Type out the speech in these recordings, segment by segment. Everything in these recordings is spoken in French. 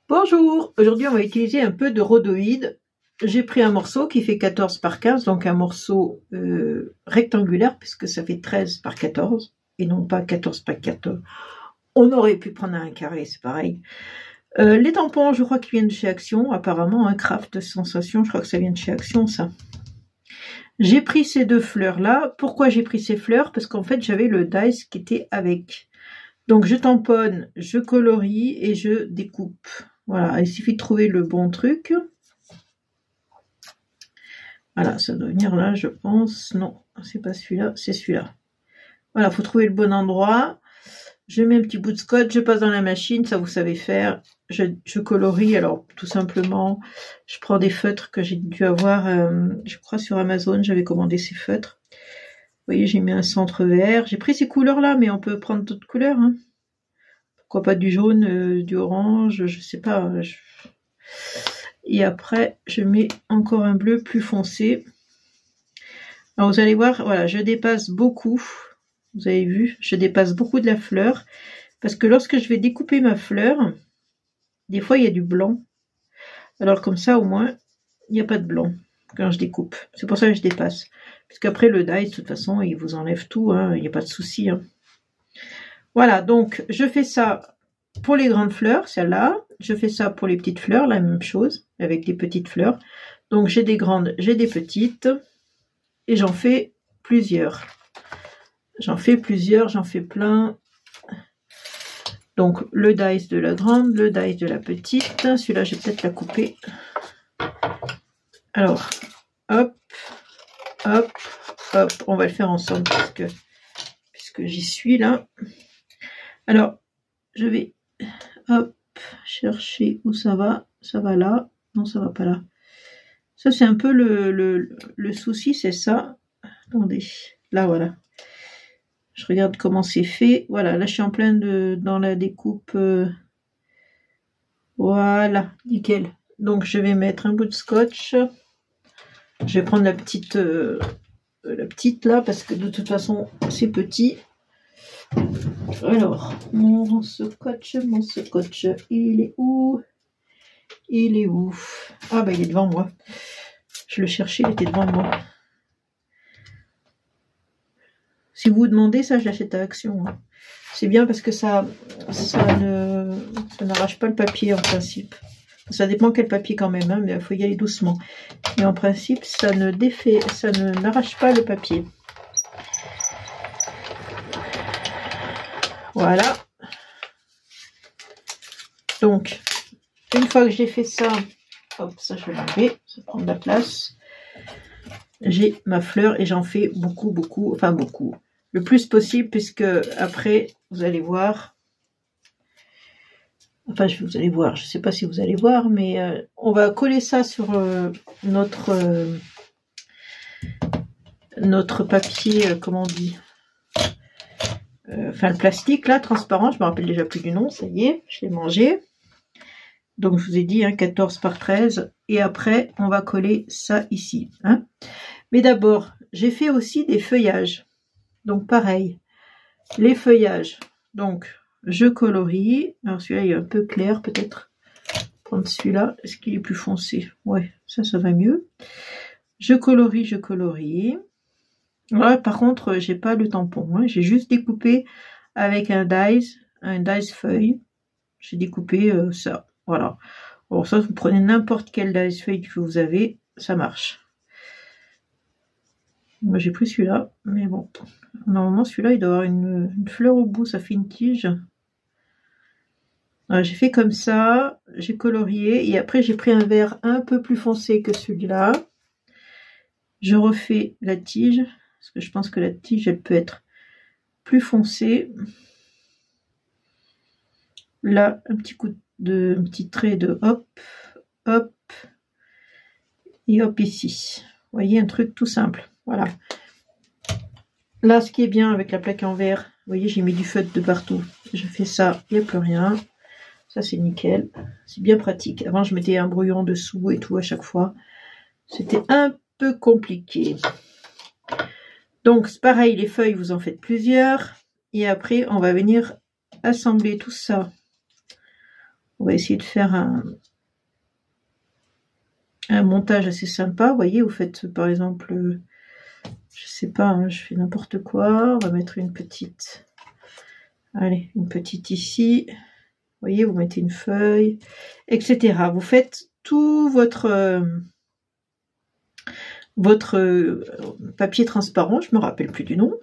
Bonjour, aujourd'hui on va utiliser un peu de rhodoïde. J'ai pris un morceau qui fait 14 par 15, donc un morceau rectangulaire puisque ça fait 13 par 14 et non pas 14 par 14. On aurait pu prendre un carré, c'est pareil. Les tampons, je crois qu'ils viennent de chez Action, apparemment un craft sensation, je crois que ça vient de chez Action ça. J'ai pris ces deux fleurs là. Pourquoi j'ai pris ces fleurs? Parce qu'en fait j'avais le dice qui était avec. Donc je tamponne, je colorie et je découpe. Voilà, il suffit de trouver le bon truc. Voilà, ça doit venir là, je pense. Non, c'est pas celui-là, c'est celui-là. Voilà, il faut trouver le bon endroit. Je mets un petit bout de scotch, je passe dans la machine, ça vous savez faire. Je colorie, alors tout simplement, je prends des feutres que j'ai dû avoir, je crois sur Amazon, j'avais commandé ces feutres. Vous voyez, j'ai mis un centre vert. J'ai pris ces couleurs-là, mais on peut prendre d'autres couleurs, hein. Pourquoi pas du jaune, du orange, je sais pas. Et après, je mets encore un bleu plus foncé. Alors vous allez voir, voilà, je dépasse beaucoup. Vous avez vu, je dépasse beaucoup de la fleur. Parce que lorsque je vais découper ma fleur, des fois il y a du blanc. Alors comme ça, au moins, il n'y a pas de blanc quand je découpe. C'est pour ça que je dépasse. Parce qu'après le die, de toute façon, il vous enlève tout, hein, il n'y a pas de souci, hein. Voilà, donc je fais ça pour les grandes fleurs, celle-là. Je fais ça pour les petites fleurs, la même chose, avec les petites fleurs. Donc j'ai des grandes, j'ai des petites. Et j'en fais plusieurs. J'en fais plein. Donc le dice de la grande, le dice de la petite. Celui-là, je vais peut-être la couper. Alors, hop, hop, hop. On va le faire ensemble puisque j'y suis là. Alors, je vais, hop, chercher où ça va. Ça va là. Non, ça va pas là. Ça, c'est un peu le souci, c'est ça. Attendez, là, voilà. Je regarde comment c'est fait. Voilà, là, je suis en plein dans la découpe. Voilà, nickel. Donc, je vais mettre un bout de scotch. Je vais prendre la petite là, parce que de toute façon, c'est petit. Alors, mon scotch, il est où? Il est où? Ah, bah, il est devant moi. Je le cherchais, il était devant moi. Si vous vous demandez, ça, je l'achète à Action. Hein. C'est bien parce que ça n'arrache pas le papier en principe. Ça dépend quel papier quand même, hein, mais il faut y aller doucement. Mais en principe, ça n'arrache pas le papier. Voilà. Donc, une fois que j'ai fait ça, hop, ça je vais l'enlever, ça prend de la place. J'ai ma fleur et j'en fais beaucoup, enfin beaucoup. Le plus possible, puisque après, vous allez voir. Enfin, vous allez voir, je ne sais pas si vous allez voir, mais on va coller ça sur notre papier, comment on dit, enfin le plastique là, transparent, je me rappelle déjà plus du nom, ça y est, je l'ai mangé. Donc je vous ai dit, hein, 14 par 13, et après on va coller ça ici. Hein. Mais d'abord, j'ai fait aussi des feuillages, donc pareil, les feuillages, donc je colorie. Alors celui-là il est un peu clair, peut-être prendre celui-là, est-ce qu'il est plus foncé? Ouais, ça va mieux. Je colorie. Là, par contre, j'ai pas le tampon, hein. J'ai juste découpé avec un dice feuille. J'ai découpé ça, voilà. Bon, ça, vous prenez n'importe quel dice feuille que vous avez, ça marche. Moi, j'ai pris celui-là, mais bon. Normalement, celui-là, il doit avoir une fleur au bout, ça fait une tige. J'ai fait comme ça, j'ai colorié, et après, j'ai pris un vert un peu plus foncé que celui-là. Je refais la tige, parce que je pense que la tige, elle peut être plus foncée. Là, un petit trait de hop, hop, et hop ici. Vous voyez, un truc tout simple. Voilà. Là, ce qui est bien avec la plaque en verre, vous voyez, j'ai mis du feutre de partout. Je fais ça, il n'y a plus rien. Ça, c'est nickel. C'est bien pratique. Avant, je mettais un brouillon dessous et tout à chaque fois. C'était un peu compliqué. Donc, c'est pareil, les feuilles, vous en faites plusieurs. Et après, on va venir assembler tout ça On va essayer de faire un montage assez sympa. Vous voyez, vous faites par exemple, je sais pas, hein, je fais n'importe quoi. On va mettre une petite, allez, une petite ici. Vous voyez, vous mettez une feuille, etc. Vous faites tout votre papier transparent, je me rappelle plus du nom.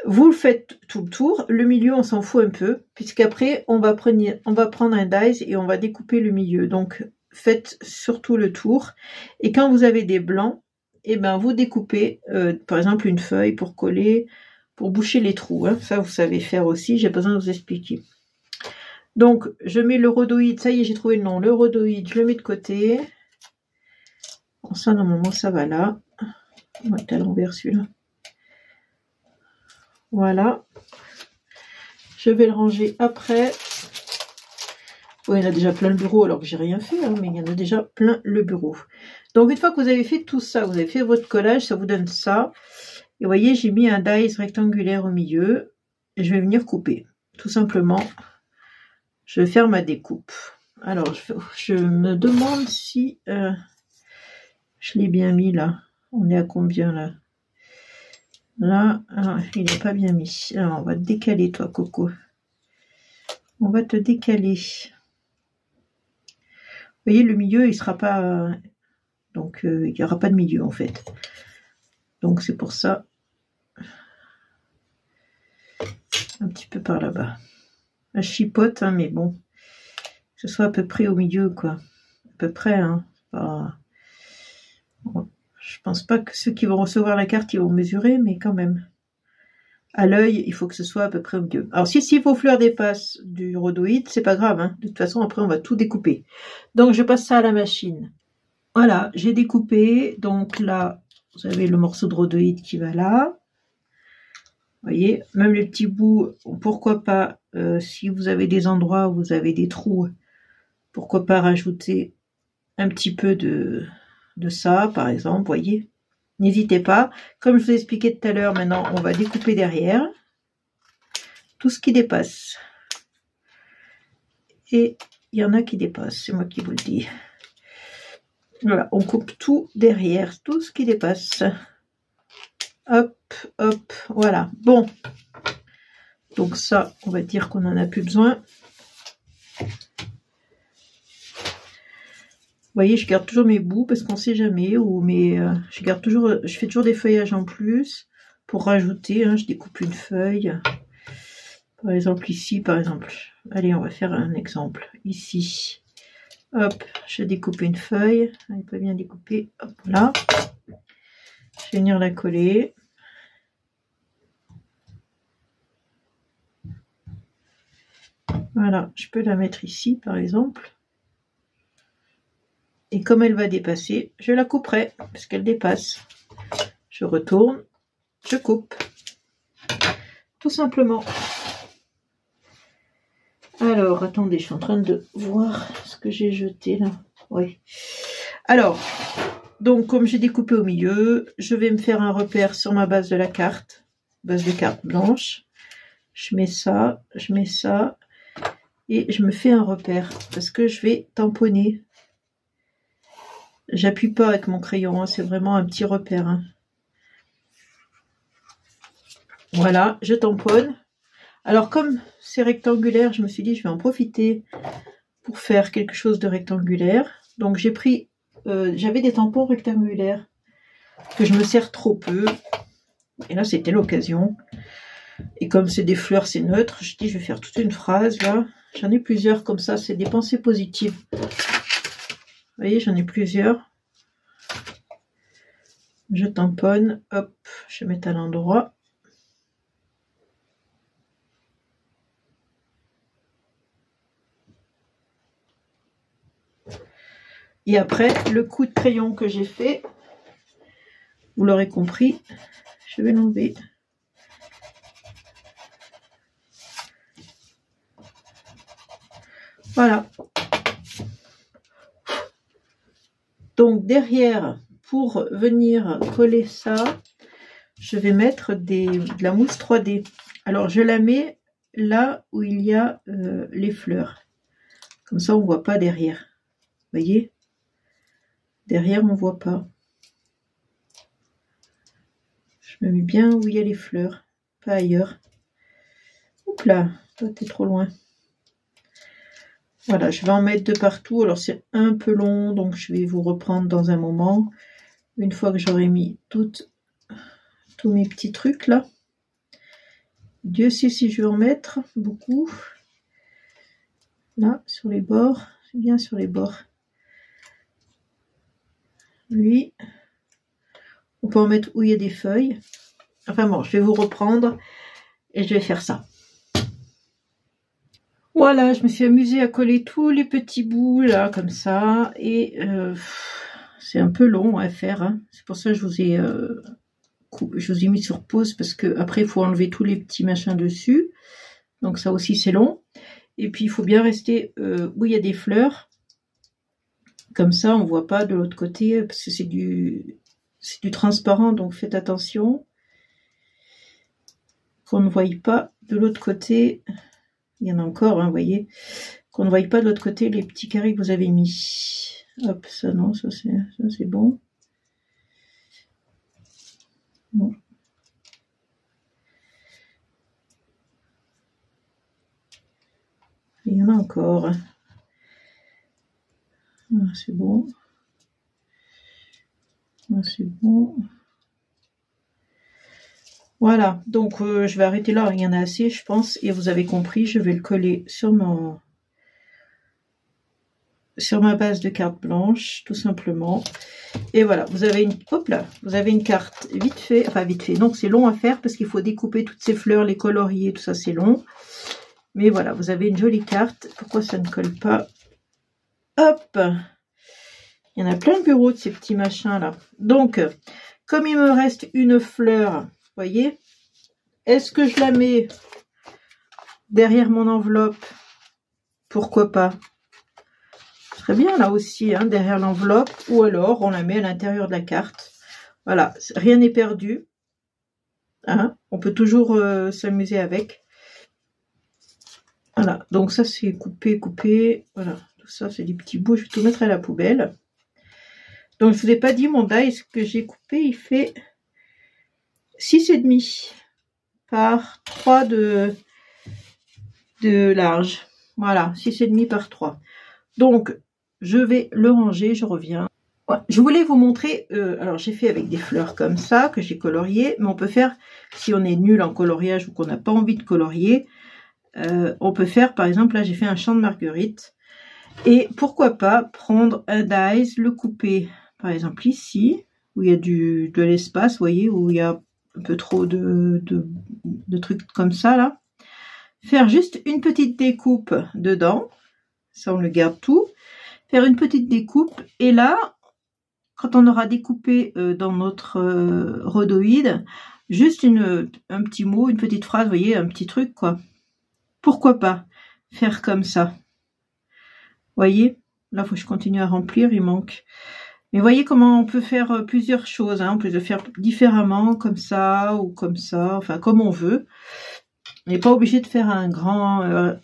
Vous le faites tout le tour. Le milieu, on s'en fout un peu, puisqu'après, on va prendre un dies et on va découper le milieu. Donc, faites surtout le tour. Et quand vous avez des blancs, eh ben, vous découpez, par exemple, une feuille pour coller, pour boucher les trous. Hein. Ça, vous savez faire aussi. J'ai besoin de vous expliquer. Donc, je mets le rhodoïde. Ça y est, j'ai trouvé le nom. Le rhodoïde, je le mets de côté. Bon, ça, normalement, ça va là. On va être à l'envers, celui-là. Voilà. Je vais le ranger après. Bon, il y en a déjà plein le bureau alors que j'ai rien fait, hein, mais il y en a déjà plein le bureau. Donc une fois que vous avez fait tout ça, vous avez fait votre collage, ça vous donne ça. Et vous voyez, j'ai mis un dies rectangulaire au milieu. Et je vais venir couper. Tout simplement, je vais faire ma découpe. Alors, je me demande si je l'ai bien mis là. On est à combien là? Là, alors, il n'est pas bien mis. Alors, on va te décaler, toi, Coco. On va te décaler. Vous voyez, le milieu, il sera pas... donc, il n'y aura pas de milieu, en fait. Donc, c'est pour ça. Un petit peu par là-bas. Je chipote, hein, mais bon. Que ce soit à peu près au milieu, quoi. À peu près, hein. Pas... Bon. Je pense pas que ceux qui vont recevoir la carte, ils vont mesurer, mais quand même. À l'œil, il faut que ce soit à peu près au milieu. Alors, si vos fleurs dépassent du rhodoïde, c'est pas grave. Hein. De toute façon, après, on va tout découper. Donc, je passe ça à la machine. Voilà, j'ai découpé. Donc là, vous avez le morceau de rhodoïde qui va là. Vous voyez, même les petits bouts, pourquoi pas, si vous avez des endroits où vous avez des trous, pourquoi pas rajouter un petit peu de ça, par exemple, vous voyez. N'hésitez pas. Comme je vous ai expliqué tout à l'heure, maintenant, on va découper derrière tout ce qui dépasse. Et il y en a qui dépassent, c'est moi qui vous le dis. Voilà, on coupe tout derrière, tout ce qui dépasse. Hop, hop, voilà. Bon. Donc ça, on va dire qu'on n'en a plus besoin. Vous voyez, je garde toujours mes bouts parce qu'on ne sait jamais. Ou je fais toujours des feuillages en plus pour rajouter. Hein, je découpe une feuille. Par exemple ici, par exemple. Allez, on va faire un exemple. Ici. Hop, je découpe une feuille. Elle n'est pas bien découpée. Hop là. Je vais venir la coller. Voilà, je peux la mettre ici, par exemple. Et comme elle va dépasser, je la couperai, parce qu'elle dépasse. Je retourne, je coupe. Tout simplement. Alors, attendez, je suis en train de voir ce que j'ai jeté là. Oui. Alors, donc, comme j'ai découpé au milieu, je vais me faire un repère sur ma base de la carte. Base de carte blanche. Je mets ça, et je me fais un repère, parce que je vais tamponner. J'appuie pas avec mon crayon, hein, c'est vraiment un petit repère. Hein. Voilà, je tamponne. Alors comme c'est rectangulaire, je me suis dit je vais en profiter pour faire quelque chose de rectangulaire. Donc j'ai pris, j'avais des tampons rectangulaires que je me sers trop peu. Et là c'était l'occasion. Et comme c'est des fleurs, c'est neutre, je dis je vais faire toute une phrase là. J'en ai plusieurs comme ça, c'est des pensées positives. Vous voyez, j'en ai plusieurs. Je tamponne, hop, je vais mettre à l'endroit. Et après, le coup de crayon que j'ai fait, vous l'aurez compris, je vais l'enlever. Voilà. Donc derrière, pour venir coller ça, je vais mettre de la mousse 3D. Alors je la mets là où il y a les fleurs. Comme ça, on voit pas derrière. Vous voyez? Derrière, on voit pas. Je me mets bien où il y a les fleurs, pas ailleurs. Oups là, toi t'es trop loin. Voilà, je vais en mettre de partout. Alors c'est un peu long, donc je vais vous reprendre dans un moment. Une fois que j'aurai mis tous mes petits trucs là. Dieu sait si je vais en mettre beaucoup. Là, sur les bords. C'est bien sur les bords. Lui. On peut en mettre où il y a des feuilles. Enfin bon, je vais vous reprendre et je vais faire ça. Voilà, je me suis amusée à coller tous les petits bouts là, comme ça. Et c'est un peu long à faire. Hein. C'est pour ça que je vous ai mis sur pause parce que après il faut enlever tous les petits machins dessus. Donc ça aussi c'est long. Et puis il faut bien rester où il y a des fleurs. Comme ça on voit pas de l'autre côté parce que c'est du transparent, donc faites attention qu'on ne voie pas de l'autre côté. Il y en a encore, hein, vous voyez, qu'on ne voie pas de l'autre côté les petits carrés que vous avez mis. Hop, ça non, ça c'est bon. Bon. Il y en a encore. Ah, c'est bon. Ah, c'est bon. Voilà, donc je vais arrêter là, il y en a assez je pense, et vous avez compris, je vais le coller sur ma base de carte blanche, tout simplement. Et voilà, vous avez une, hop là, vous avez une carte vite fait, enfin vite fait, donc c'est long à faire parce qu'il faut découper toutes ces fleurs, les colorier, tout ça c'est long. Mais voilà, vous avez une jolie carte. Pourquoi ça ne colle pas? Hop! Il y en a plein de bureaux de ces petits machins là. Donc, comme il me reste une fleur, voyez, est-ce que je la mets derrière mon enveloppe? Pourquoi pas? Très bien là aussi, hein, derrière l'enveloppe, ou alors on la met à l'intérieur de la carte. Voilà, rien n'est perdu. Hein, on peut toujours s'amuser avec. Voilà, donc ça c'est coupé. Voilà, tout ça c'est des petits bouts, je vais tout mettre à la poubelle. Donc je vous ai pas dit mon dice que j'ai coupé, il fait 6,5 par 3 de large. Voilà, 6,5 par 3. Donc je vais le ranger, je reviens. Ouais, je voulais vous montrer, alors j'ai fait avec des fleurs comme ça que j'ai coloriées, mais on peut faire, si on est nul en coloriage ou qu'on n'a pas envie de colorier, on peut faire, par exemple, là j'ai fait un champ de marguerite, et pourquoi pas prendre un dice, le couper, par exemple ici, où il y a de l'espace, vous voyez, où il y a un peu trop de trucs comme ça, là. Faire juste une petite découpe dedans, ça on le garde tout, faire une petite découpe, et là, quand on aura découpé dans notre rhodoïde, juste un petit mot, une petite phrase, vous voyez, un petit truc, quoi. Pourquoi pas faire comme ça? Voyez, là, il faut que je continue à remplir, il manque. Mais voyez comment on peut faire plusieurs choses, hein. On peut le faire différemment, comme ça, ou comme ça, enfin, comme on veut. On n'est pas obligé de faire un grand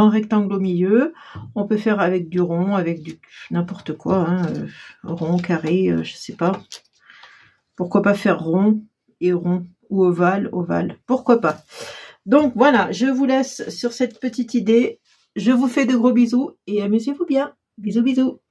rectangle au milieu. On peut faire avec du rond, avec du n'importe quoi, hein, rond, carré, je sais pas. Pourquoi pas faire rond et rond, ou ovale, pourquoi pas. Donc voilà, je vous laisse sur cette petite idée. Je vous fais de gros bisous et amusez-vous bien. Bisous, bisous.